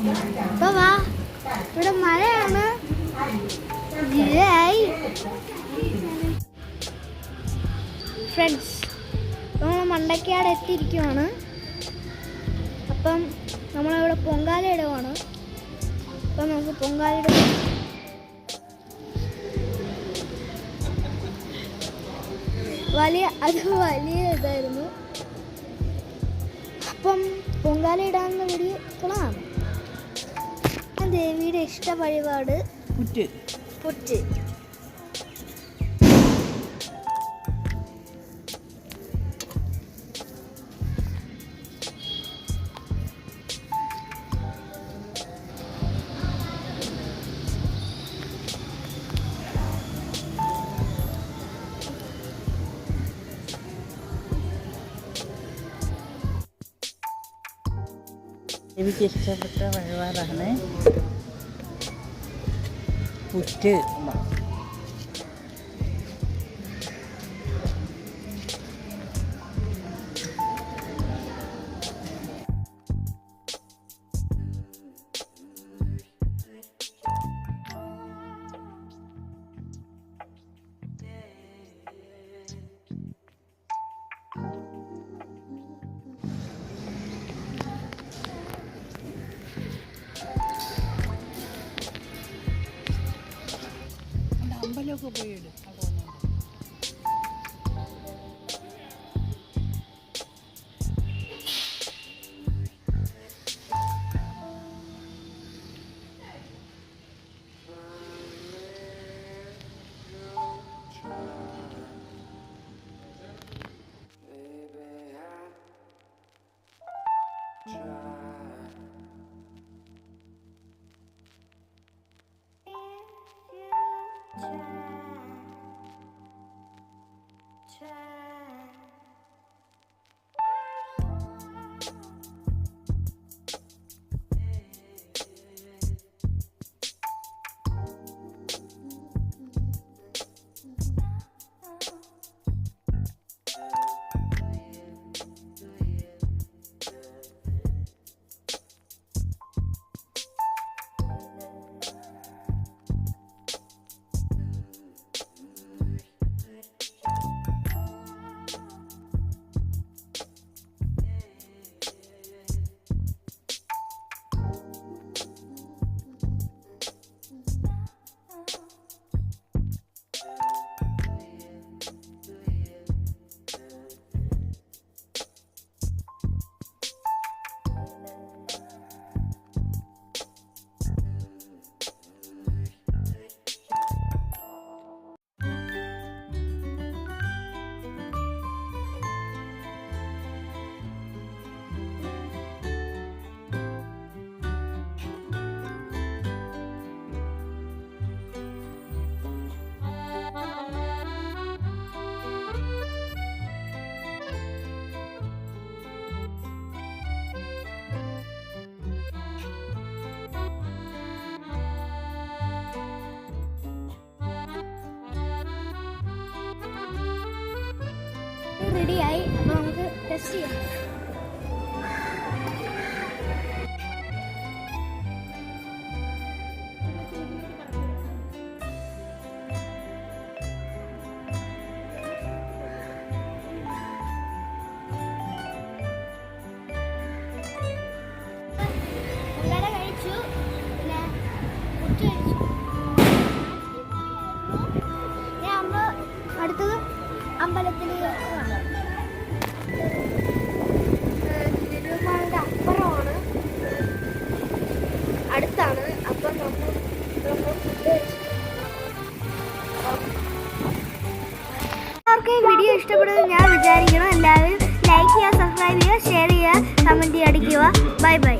ഇപ്പൊ വാ, ഇവിടെ മഴയാണ്. ഫ്രണ്ട്സ്, നമ്മൾ മണ്ടക്കാട് എത്തിയിരിക്കുവാണ്. അപ്പം നമ്മളിവിടെ പൊങ്കാല ഇടവാണ്. അപ്പം നമുക്ക് പൊങ്കാലയുടെ വലിയ ഇതായിരുന്നു. അപ്പം പൊങ്കാല ഇടാവുന്ന വീഡിയോകളാണ്. ദേവിയുടെ ഇഷ്ട വഴിപാട് പുറ്റ്. എനിക്ക് ഇഷ്ടപ്പെട്ട വഴിപാടാണ് പുറ്റ്. അമ്പലമൊക്കെ പോയിടും. റെഡിയായി. അപ്പോൾ നമുക്ക് ടെസ്റ്റ് ചെയ്യാം. കഴിച്ചു, പിന്നെ പുട്ട് കഴിച്ചു. അടുത്തത് അമ്പലത്തിൽ തിരുമാലിൻ്റെ അപ്പുറമാണ്, അടുത്താണ്. അപ്പം നമ്മൾ ഫുഡ് കഴിച്ചു. എല്ലാവർക്കും ഈ വീഡിയോ ഇഷ്ടപ്പെടുമെന്ന് ഞാൻ വിചാരിക്കണം. എല്ലാവരും ലൈക്ക് ചെയ്യുക, സബ്സ്ക്രൈബ് ചെയ്യുക, ഷെയർ ചെയ്യുക, കമൻറ്റ് അടിക്കുക. Bye bye.